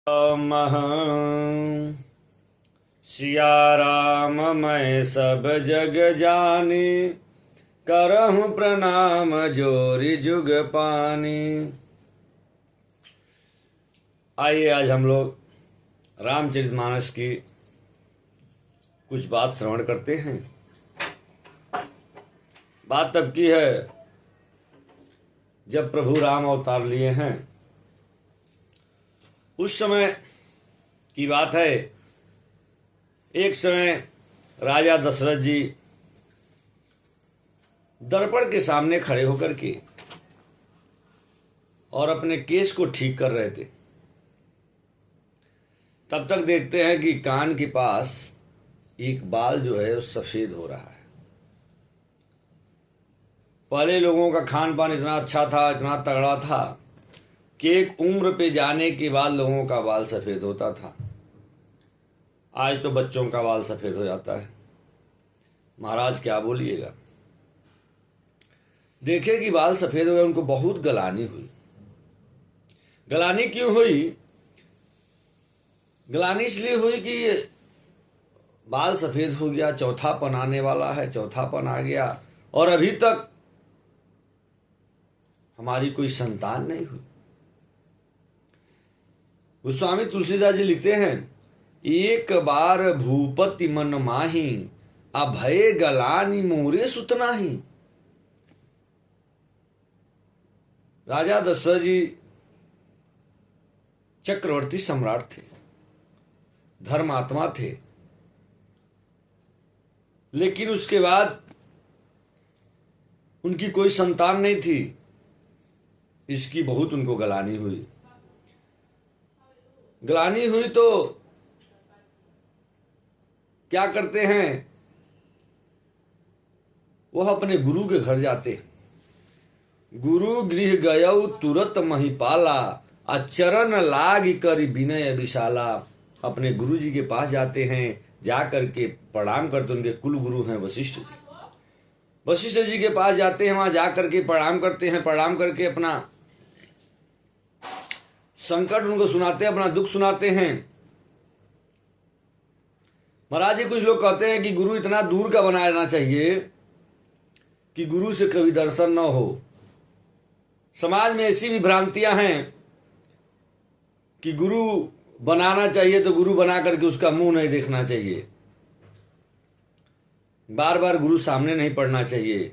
मह सिया राम मैं सब जग जानी, करहूँ प्रणाम जोरी जुग पानी। आइए आज हम लोग रामचरितमानस की कुछ बात श्रवण करते हैं। बात तब की है जब प्रभु राम अवतार लिए हैं, उस समय की बात है। एक समय राजा दशरथ जी दर्पण के सामने खड़े होकर के और अपने केश को ठीक कर रहे थे। तब तक देखते हैं कि कान के पास एक बाल जो है वो सफेद हो रहा है। पहले लोगों का खान पान इतना अच्छा था, इतना तगड़ा था कि एक उम्र पे जाने के बाद लोगों का बाल सफेद होता था। आज तो बच्चों का बाल सफेद हो जाता है। महाराज क्या बोलिएगा। देखे कि बाल सफेद हो गए, उनको बहुत गलानी हुई। गलानी क्यों हुई? गलानी इसलिए हुई कि बाल सफेद हो गया, चौथापन आने वाला है, चौथापन आ गया और अभी तक हमारी कोई संतान नहीं हुई। गोस्वामी तुलसीदास जी लिखते हैं, एक बार भूपति मन माही, अभय गलानी मोरे सुतनाही। राजा दशरथ जी चक्रवर्ती सम्राट थे, धर्मात्मा थे, लेकिन उसके बाद उनकी कोई संतान नहीं थी। इसकी बहुत उनको गलानी हुई। ग्लानि हुई तो क्या करते हैं, वह अपने गुरु के घर जाते हैं। गुरु गृह गयौ तुरत महिपाला, अचरण लाग करि विनय विशाला। अपने गुरु जी के पास जाते हैं, जा करके प्रणाम करते। उनके कुल गुरु हैं वशिष्ठ जी। वशिष्ठ जी के पास जाते हैं, वहां जा करके प्रणाम करते हैं। प्रणाम करके अपना संकट उनको सुनाते हैं, अपना दुख सुनाते हैं। महाराज जी कुछ लोग कहते हैं कि गुरु इतना दूर का बनाना चाहिए कि गुरु से कभी दर्शन न हो। समाज में ऐसी भी भ्रांतियां हैं कि गुरु बनाना चाहिए तो गुरु बना करके उसका मुंह नहीं देखना चाहिए, बार बार गुरु सामने नहीं पड़ना चाहिए।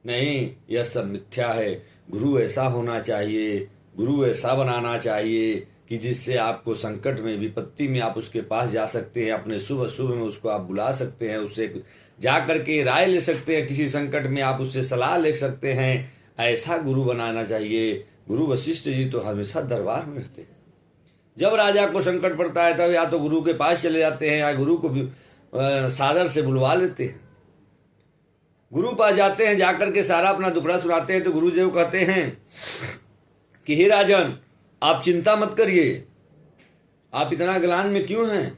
नहीं, यह सब मिथ्या है। गुरु ऐसा होना चाहिए, गुरु ऐसा बनाना चाहिए कि जिससे आपको संकट में, विपत्ति में आप उसके पास जा सकते हैं। अपने शुभ अशुभ में उसको आप बुला सकते हैं, उससे जा करके राय ले सकते हैं। किसी संकट में आप उससे सलाह ले सकते हैं। ऐसा गुरु बनाना चाहिए। गुरु वशिष्ठ जी तो हमेशा दरबार में रहते हैं। जब राजा को संकट पड़ता है तब या तो गुरु के पास चले जाते हैं या गुरु को भी सादर से बुलवा लेते हैं। गुरु पास जाते हैं, जाकर के सारा अपना दुखड़ा सुनाते हैं तो गुरु जी कहते हैं कि हे राजन, आप चिंता मत करिए। आप इतना ग्लान में क्यों हैं?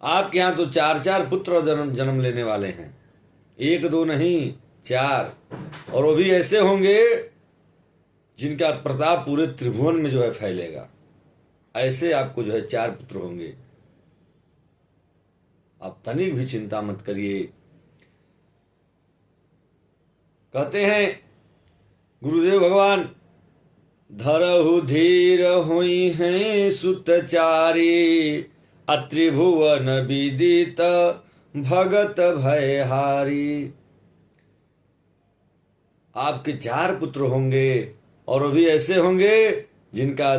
आपके यहां तो 4 पुत्र जन्म लेने वाले हैं। 1 2 नहीं, 4, और वो भी ऐसे होंगे जिनका प्रताप पूरे त्रिभुवन में जो है फैलेगा। ऐसे आपको जो है 4 पुत्र होंगे। आप तनिक भी चिंता मत करिए। कहते हैं गुरुदेव भगवान, धरहु धीर हुई हैं सुतचारी, अत्रिभुवन विदित भगत भयहारी। आपके 4 पुत्र होंगे और वो भी ऐसे होंगे जिनका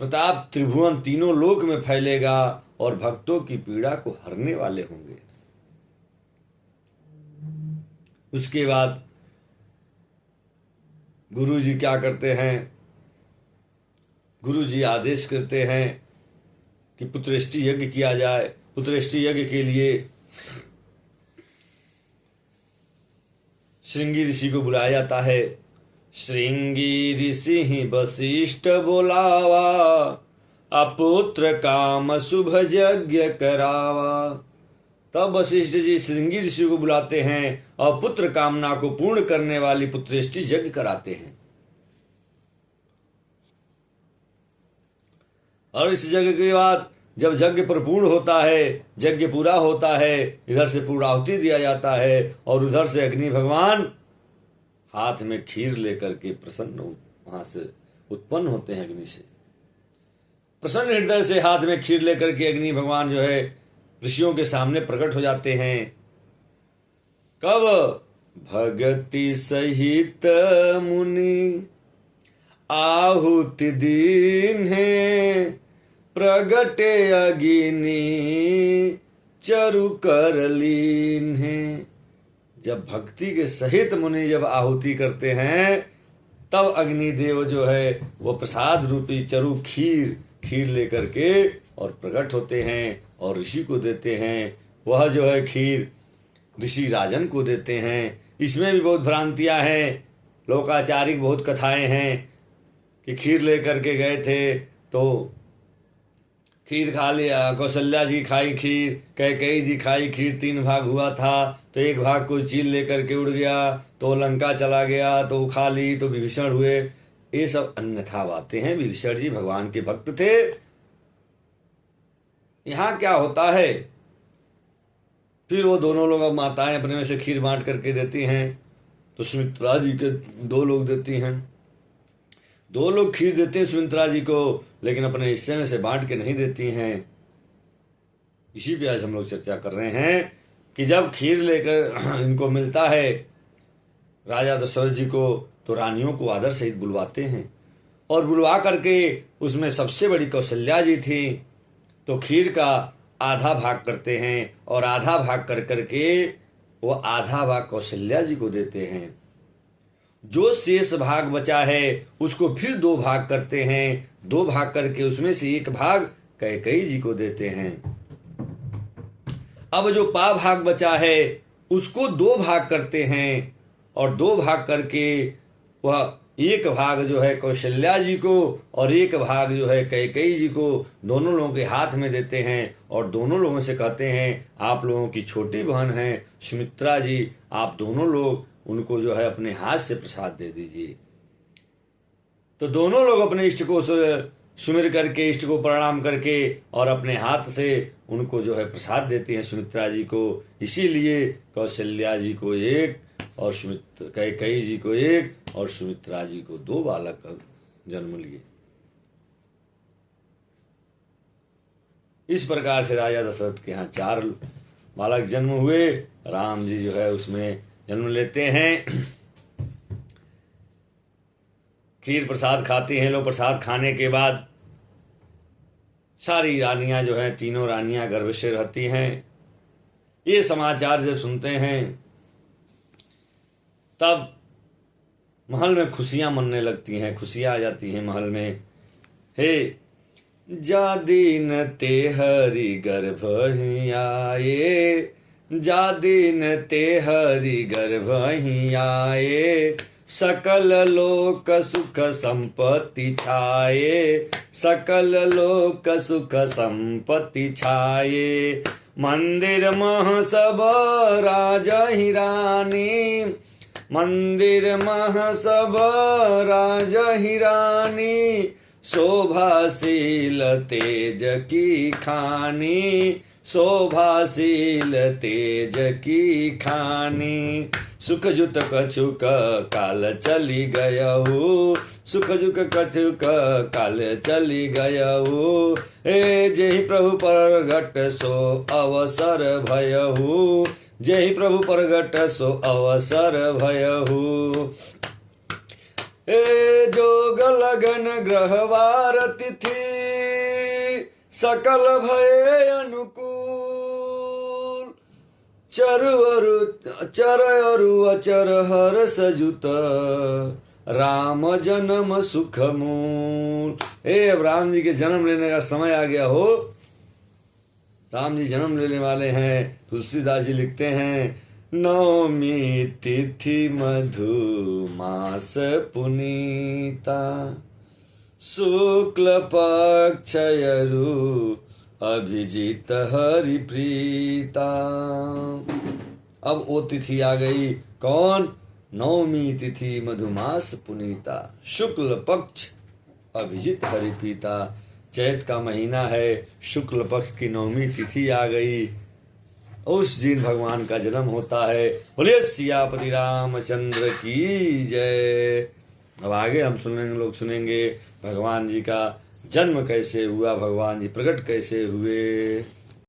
प्रताप त्रिभुवन तीनों लोक में फैलेगा और भक्तों की पीड़ा को हरने वाले होंगे। उसके बाद गुरु जी क्या करते हैं? गुरु जी आदेश करते हैं कि पुत्रेष्टि यज्ञ किया जाए। पुत्रेष्टि यज्ञ के लिए श्रृंगी ऋषि को बुलाया जाता है। श्रृंगी ऋषि ही वशिष्ठ बोलावा, अपुत्र काम शुभ यज्ञ करावा। तब वशिष्ठ जी श्रृंगी ऋषि को बुलाते हैं और पुत्र कामना को पूर्ण करने वाली पुत्रेष्टि यज्ञ कराते हैं। और इस यज्ञ के बाद जब यज्ञ परिपूर्ण होता है, यज्ञ पूरा होता है, इधर से पूर्णाहुति दिया जाता है और उधर से अग्नि भगवान हाथ में खीर लेकर के प्रसन्न वहां से उत्पन्न होते हैं। अग्नि से प्रसन्न हृदय से हाथ में खीर लेकर के अग्नि भगवान जो है ऋषियों के सामने प्रकट हो जाते हैं। कब? भगति सहित मुनि आहुति दीन है, प्रगटे अग्नि चरु कर लीन है। जब भक्ति के सहित मुनि जब आहुति करते हैं तब अग्निदेव जो है वो प्रसाद रूपी चरु खीर लेकर के और प्रकट होते हैं और ऋषि को देते हैं। वह जो है खीर ऋषि राजन को देते हैं। इसमें भी बहुत भ्रांतियां हैं, लोकाचारिक बहुत कथाएं हैं कि खीर लेकर के गए थे तो खीर खा लिया, कौशल्या जी खाई खीर, कैकेयी जी खाई खीर, 3 भाग हुआ था तो एक भाग कोई चील लेकर के उड़ गया तो लंका चला गया तो खा ली तो विभीषण हुए। ये सब अन्यथा बातें हैं। विभीषण जी भगवान के भक्त थे। यहां क्या होता है, फिर वो दोनों लोग, अब माताएं अपने में से खीर बांट करके देती हैं तो सुमित्रा जी के 2 लोग देती हैं। 2 लोग खीर देते हैं सुमित्रा जी को, लेकिन अपने हिस्से में से बांट के नहीं देती हैं। इसी पे आज हम लोग चर्चा कर रहे हैं कि जब खीर लेकर इनको मिलता है राजा दशरथ जी को तो रानियों को आदर सहित बुलवाते हैं और बुलवा करके उसमें सबसे बड़ी कौशल्या जी थी तो खीर का आधा भाग करते हैं और आधा भाग कर करके वो आधा भाग कौशल्या जी को देते हैं। जो शेष भाग बचा है उसको फिर 2 भाग करते हैं, 2 भाग करके उसमें से 1 भाग कैकेयी जी को देते हैं। अब जो पा भाग बचा है उसको 2 भाग करते हैं और 2 भाग करके वह 1 भाग जो है कौशल्या जी को और 1 भाग जो है कैकेयी जी को दोनों लोगों के हाथ में देते हैं और दोनों लोगों से कहते हैं आप लोगों की छोटी बहन है सुमित्रा जी, आप दोनों लोग उनको जो है अपने हाथ से प्रसाद दे दीजिए। तो दोनों लोग अपने इष्ट को सुमिर करके, इष्ट को प्रणाम करके और अपने हाथ से उनको जो है प्रसाद देते हैं सुमित्रा जी को। इसीलिए कौशल्या जी को 1 और कैकेयी जी को 1 और सुमित्रा जी को 2 बालक जन्म लिए। इस प्रकार से राजा दशरथ के यहाँ 4 बालक जन्म हुए। राम जी जो है उसमें जन्म लेते हैं। खीर प्रसाद खाते हैं लोग। प्रसाद खाने के बाद सारी रानियां जो हैं, 3 रानियां गर्भ से रहती हैं। ये समाचार जब सुनते हैं तब महल में खुशियां मनने लगती हैं, खुशियां आ जाती हैं महल में। हे जा दीन ते हरि गर्भ ही आए, जा दीन ते हरि गर्भ ही आए, सकल लोक सुख संपत्ति छाए, सकल लोक सुख संपत्ति छाए। मंदिर मह सब राज ही रानी, मंदिर मह सब राज ही रानी, शोभाशील तेज की खानी, शोभाशील तेज की खानी। सुख जुत कछुक काल चली गयहु, सुख जुक कछुक काल चली गयहु, हे जेहि प्रभु प्रगट सो अवसर भयहु, जेहि प्रभु प्रगट सो अवसर भयहु। हे जोग लगन ग्रहवार तिथि, सकल भय अनुकूल, चर अरु अचर हर सजुत, राम जन्म सुख मूल। अब राम जी के जन्म लेने का समय आ गया हो। राम जी जन्म लेने वाले हैं। तुलसीदास जी लिखते हैं, नवमी तिथि मधु मास पुनीता, शुक्ल पक्ष अरु अभिजीत हरि प्रीता। अब वो तिथि आ गई, कौन? नवमी तिथि मधुमास पुनीता, शुक्ल पक्ष अभिजीत हरि प्रीता। चैत का महीना है, शुक्ल पक्ष की 9वीं तिथि आ गई, उस दिन भगवान का जन्म होता है। बोलिए सियापति रामचंद्र की जय। अब आगे हम सुनेंगे भगवान जी का जन्म कैसे हुआ, भगवान जी प्रकट कैसे हुए।